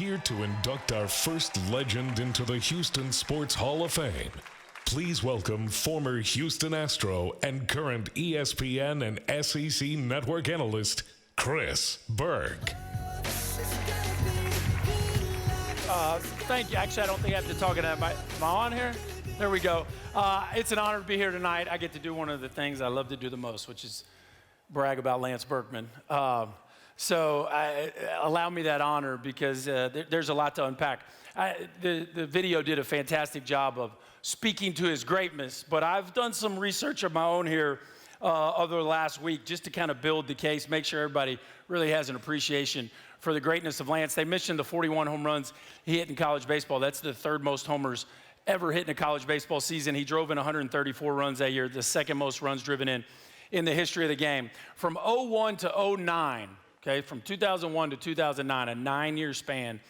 here to induct our first legend into the Houston Sports Hall of Fame. Please welcome former Houston Astro and current ESPN and SEC network analyst, Chris Burke. Thank you. Actually, I don't think I have to talk about that. Am I on here? There we go. It's an honor to be here tonight. I get to do one of the things I love to do the most, which is brag about Lance Berkman. So allow me that honor because there's a lot to unpack. The video did a fantastic job of speaking to his greatness, but I've done some research of my own here over the last week just to kind of build the case, make sure everybody really has an appreciation for the greatness of Lance. They mentioned the 41 home runs he hit in college baseball. That's the third most homers ever hit in a college baseball season. He drove in 134 runs that year, the second most runs driven in the history of the game. From 01 to 09, okay, from 2001 to 2009, a 9-year span,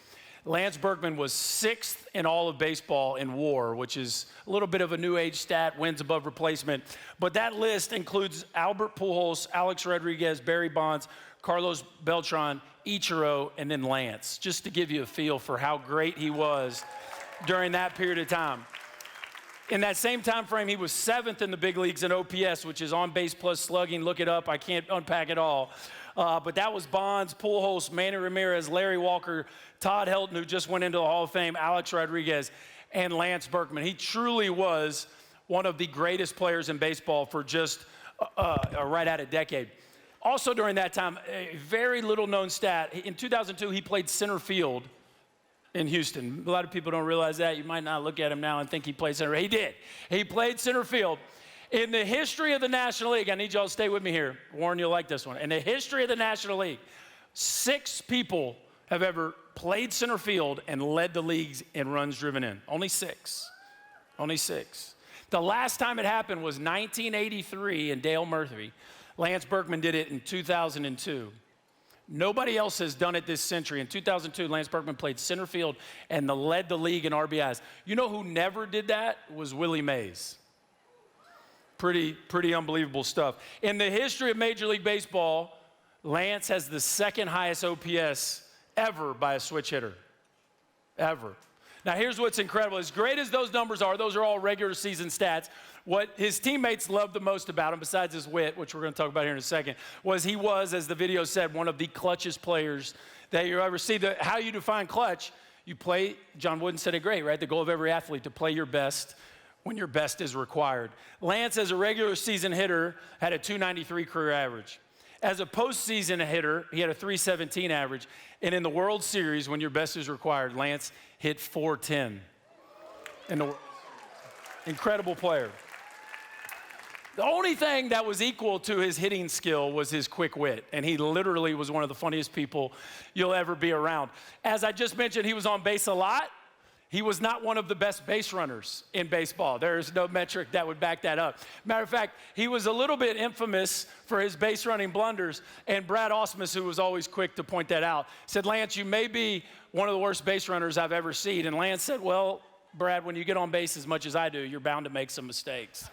Lance Berkman was 6th in all of baseball in WAR, which is a little bit of a new age stat, wins above replacement. But that list includes Albert Pujols, Alex Rodriguez, Barry Bonds, Carlos Beltran, Ichiro, and then Lance, just to give you a feel for how great he was during that period of time. In that same time frame, he was 7th in the big leagues in OPS, which is on base plus slugging. Look it up. I can't unpack it all. But that was Bonds, Pujols, Manny Ramirez, Larry Walker, Todd Helton, who just went into the Hall of Fame, Alex Rodriguez, and Lance Berkman. He truly was one of the greatest players in baseball for just right at a decade. Also during that time, a very little known stat, in 2002, he played center field in Houston. A lot of people don't realize that. You might not look at him now and think he played center. He did. He played center field. In the history of the National League, I need y'all to stay with me here. Warren, you'll like this one. In the history of the National League, 6 people have ever played center field and led the leagues in runs driven in. Only 6. Only 6. The last time it happened was 1983 in Dale Murphy. Lance Berkman did it in 2002. Nobody else has done it this century. In 2002, Lance Berkman played center field and led the league in RBIs. You know who never did that? Was Willie Mays. Pretty unbelievable stuff. In the history of Major League Baseball, Lance has the second highest OPS ever by a switch hitter. Ever. Now here's what's incredible. As great as those numbers are, those are all regular season stats. What his teammates loved the most about him, besides his wit, which we're going to talk about here in a second, was he was, as the video said, one of the clutchest players that you ever see. How you define clutch, you play, John Wooden said it great, right? The goal of every athlete, to play your best when your best is required. Lance, as a regular season hitter, had a .293 career average. As a postseason hitter, he had a .317 average. And in the World Series, when your best is required, Lance hit .410. Incredible player. The only thing that was equal to his hitting skill was his quick wit, and he literally was one of the funniest people you'll ever be around. As I just mentioned, he was on base a lot. He was not one of the best base runners in baseball. There is no metric that would back that up. Matter of fact, he was a little bit infamous for his base running blunders, and Brad Ausmus, who was always quick to point that out, said, "Lance, you may be one of the worst base runners I've ever seen." And Lance said, "Well, Brad, when you get on base as much as I do, you're bound to make some mistakes."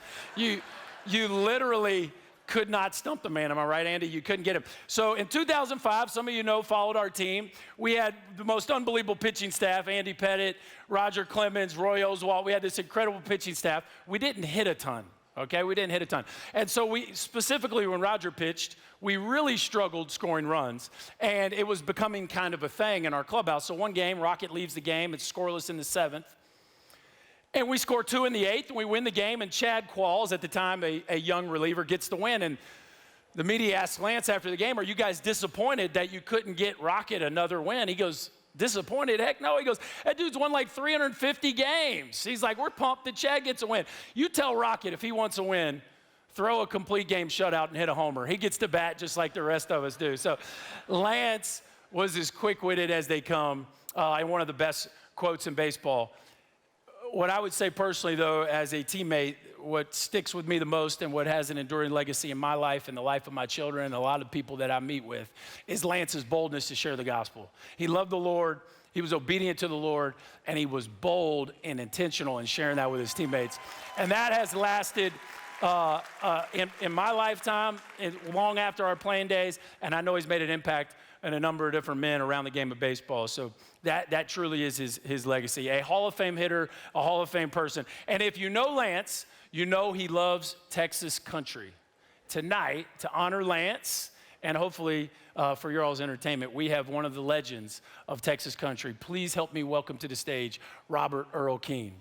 You literally could not stump the man. Am I right, Andy? You couldn't get him. So in 2005, some of you know, followed our team. We had the most unbelievable pitching staff: Andy Pettit, Roger Clemens, Roy Oswalt. We had this incredible pitching staff. We didn't hit a ton, okay? We didn't hit a ton. And so we, specifically when Roger pitched, we really struggled scoring runs, and it was becoming kind of a thing in our clubhouse. So one game, Rocket leaves the game. It's scoreless in the 7th. And we score 2 in the 8th, and we win the game, and Chad Qualls, at the time a young reliever, gets the win. And the media asked Lance after the game, "Are you guys disappointed that you couldn't get Rocket another win?" He goes, "Disappointed? Heck no." He goes, "That dude's won like 350 games. He's like, "We're pumped that Chad gets a win." You tell Rocket, if he wants a win, throw a complete game shutout and hit a homer. He gets to bat just like the rest of us do. So Lance was as quick-witted as they come, and one of the best quotes in baseball. What I would say personally, though, as a teammate, what sticks with me the most and what has an enduring legacy in my life and the life of my children and a lot of people that I meet with is Lance's boldness to share the gospel. He loved the Lord, he was obedient to the Lord, and he was bold and intentional in sharing that with his teammates. And that has lasted in my lifetime, long after our playing days, and I know he's made an impact and a number of different men around the game of baseball. So that truly is his legacy. A Hall of Fame hitter, a Hall of Fame person. And if you know Lance, you know he loves Texas country. Tonight, to honor Lance, and hopefully for your all's entertainment, we have one of the legends of Texas country. Please help me welcome to the stage Robert Earl Keen.